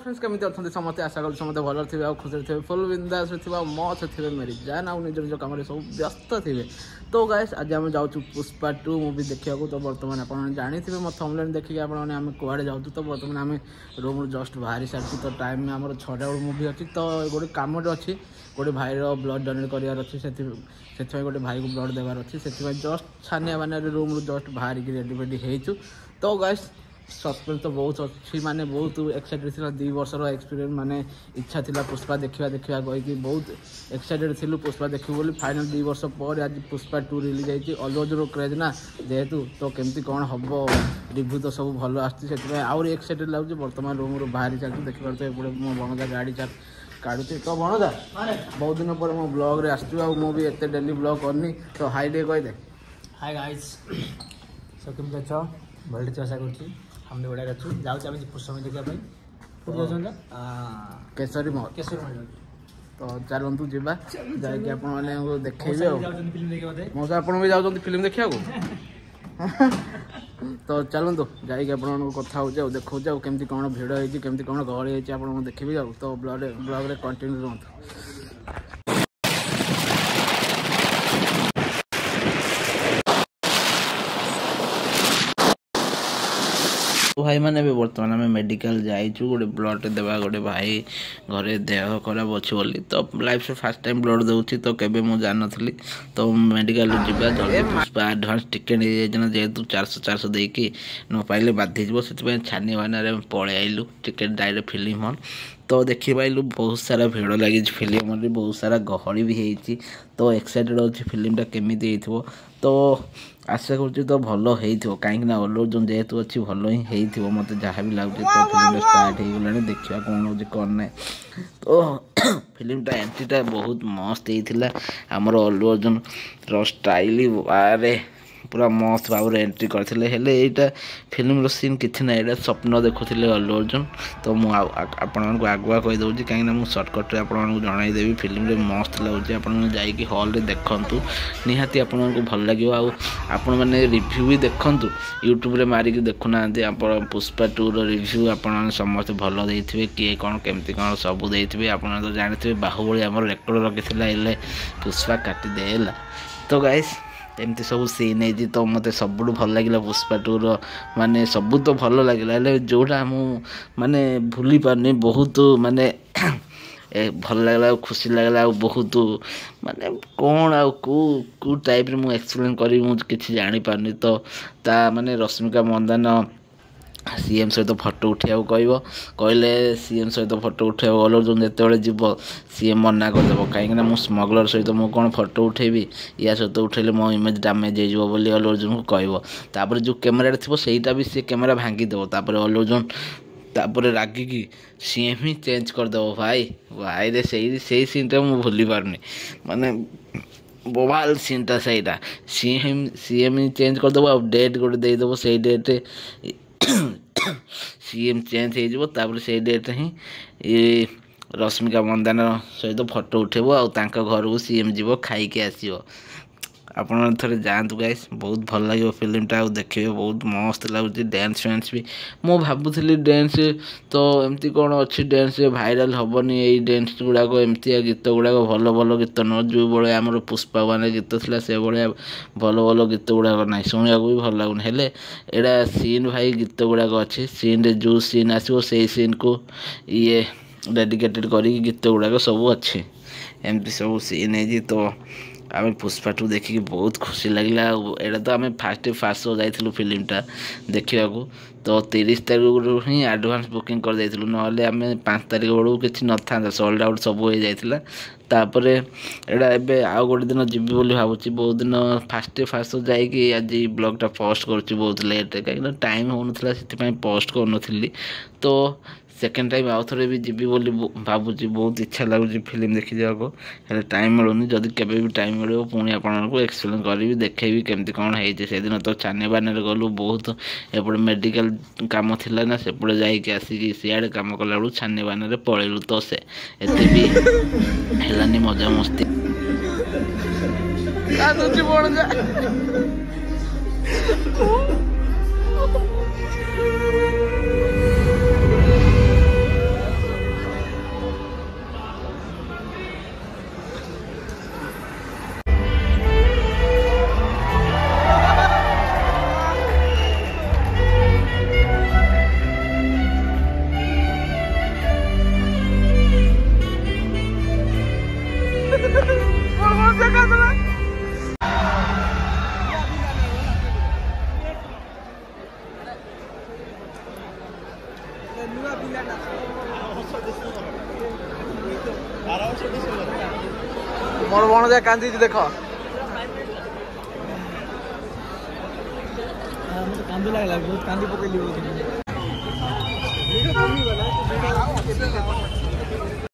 Friends केमी अच्छा समस्त आशा कर समस्त भल थे खुशी थे फुल बिंदास मत थे मेरी जान आउ निज निज कम सब व्यस्त थे। तो गाइस आज आम जाऊँ पुष्पा 2 मूवी देखा तो बर्तमान आप जानी मो थंबनेल देखिए आम कुआड़े जाऊँ तो बर्तमान आम रूम जस्ट बाहरी सारी तो टाइम आम 6टा बेलू मूवी अच्छी तो गोटे कम अच्छी गोटे भाईर ब्लड डोनेट करार अच्छी से गोटे भाई को ब्लड देवार अच्छी से जस्ट छानिया बानिया रूम जस्ट बाहर रेडी रेडी हो। तो गाइस सस्पेंस तो बहुत अच्छी माने बहुत एक्साइटेड थी 2 वर्षर एक्सपीरियंस माने इच्छा थी पुष्पा देखा कहीकि बहुत एक्साइटेड थी पुष्पा देखू बोली फाइनल 2 वर्ष पर आज पुष्पा 2 रिलीज होती अल्लू अर्जुन क्रेज ना जेहेतु तो केमती कौन हम रिव्यू तो सब भल आसती आउरी एक्साइटेड लगे बर्तमान रूम रू बाहरी चलती देखिए मो भणजा गाड़ी काढ़ुचे तो भणजा बहुत दिन पर मो ब्लॉग रे आसुँ एत डेली ब्लॉग करनी तो हाई डे कहीदे। हाय गाइस सब केमती अच्छ भल आशा कर हम भी बढ़िया अच्छु जाऊँ पुष्पा देखा केसरी महल तो चलतु जा देखे मौसा आप भी जाऊँ फिल्म देखा तो चलतु जाइए कथा हो देखो केमती कौन भिड़ होती केमती कौन गहली होती देखी जाऊ तो ब्लॉग कंटिन्यू रुहतु। भाई मैंने भी बर्तमान आम मेडिकल जाइचु गोटे ब्लड देवा गोटे भाई घरे देह खराब अच्छी बोली तो लाइफ से फास्ट टाइम ब्लड दूसरी तो केबे मु जान नी तो मेडिकल जावा जल्दी पुष्पा एडभांस टिकेट जेहेतु 400 देकी न पाइले बाधि से छानी बाना पलि आइलु टिकेट डायरेक्ट फिल्म हॉल तो देखी पाइलु बहुत सारा भिड़ लगी फिल्म हॉल बहुत सारा गहली भी होती तो एक्साइटेड अच्छी फिल्मटा केमी तो आशा कर तो भल हो कहीं अल्लू अर्जुन जेहेतु अच्छी भल ही हो मत जहाँ भी लगे तो फिल्म स्टार्ट हो गला देखा कौन हो कौन ना तो फिल्मटा एंट्रीटा बहुत मस्त होता आमर अल्लू अर्जुन स्टाइल बारे पूरा मस्त भाव एंट्री करते यहाँ फिल्म सीन कि ना यहाँ स्वप्न देखुले अल्लू अर्जुन तो मुझे आगुआ कहीदे कहीं सर्टकट आपको जनईदेवी फिल्म मस्त लगुच आप हॉल देखु निहाती आपको भल लगे आपण मैंने रिव्यू भी देखु यूट्यूब रे मारिक देखुना आप पुष्पा 2 रिव्यू आप समस्त भल देते किए कौन केमती कौन सब देते आप तो जानते बाहुबली आम रेकर्ड रखी पुष्पा काटिदेला। तो गाइस एमती सब सीन है तो मत सब भल लगे पुष्पा 2 माने सब तो भल लगे जोटा माने भूली पारनी बहुत माने भल लगला खुशी लगला बहुत माने कौन आउ टाइप रे मुझे एक्सप्लेन करी मुझे जानी पारनी तो ता माने रश्मिका मंदाना सीएम सहित फोटो उठा कहले सीएम सहित फोटो उठा अल्लू अर्जुन जिते जीव सीएम मना करदेव कहीं मुझ स्मगलर सहित मुझे कौन फोटो उठेबी या सहित उठेले मो इमेज डैमेज हो अल्लू अर्जुन को कह जो कैमेरा थी सहीटा भी सी कैमेरा भांगीदेव अल्लू अर्जुन तापर रागिकी सीएम ही चेंज करदेव भाई रे से सीनटा मुझे भूली पारनी माने बोवाल सीनटा सहीटा सीएम ही चेंज करदेव आ डेट गोटे देदेव से डेट सीएम चेंज हो से डेट ही ये रश्मिका मंदाना सहित फोटो उठेब आ घर को सीएम जीव खाई आसो आप थे जातु गाइस बहुत भल लगे फिल्मटा देखिए बहुत मस्त लगुच डांस फैंस भी मु भावुली डांस तो एमती कौन अच्छी डांस भाइराल हेनी यही डांस गुड़ाक एमती गीत गुड़ाक भल भल गीत नुह जो भाया आम पुष्पा मान गीत था से भाया भल भल गीत गुड़ाक ना शुणा भी भल लगुन हेले एड़ा सीन भाई गीत गुड़ाक अच्छी सीन जो सीन आसो से सीन को ये डेडिकेटेड कर गीत गुड़ाक सब अच्छे एमती सब सीन है तो आम पुष्पा 2 देखिए बहुत खुशी लगे एटा तो आम फास्ट शो जाइलु फिल्मटा देखा तो 30 तारीख ही एडवांस बुकिंग कर देलु ना आम 5 तारीख बेलू कि न था सोल्ड आउट सब हो जाता तापर एटा एबे आउ गोटे दिन जीवी बोली भावुची बहुत दिन फास्ट शो जाइए आज ब्लॉगटा पोस्ट करुँच बहुत लेट कहीं टाइम हो ना पोस्ट कर तो सेकेंड टाइम आउ थे भी जीवी बोली भावुची बहुत इच्छा लगुच फिल्म देखी जाए टाइम मिलूनी जदि केबे भी टाइम मिले पुणी आपको एक्सप्लेन करी देखेबी केमती कौन है से दिन तो छानी बान गलु बहुत एपटे मेडिकल काम थिला ना सेपटे जाइए आसिक सियाड़े काम कला बेलू छानी बान पलैलु तो से एते भी हेलानी मजा मस्ती मोर भणजा कांदी देख कांदी लगला बहुत कांदी पकड़ ली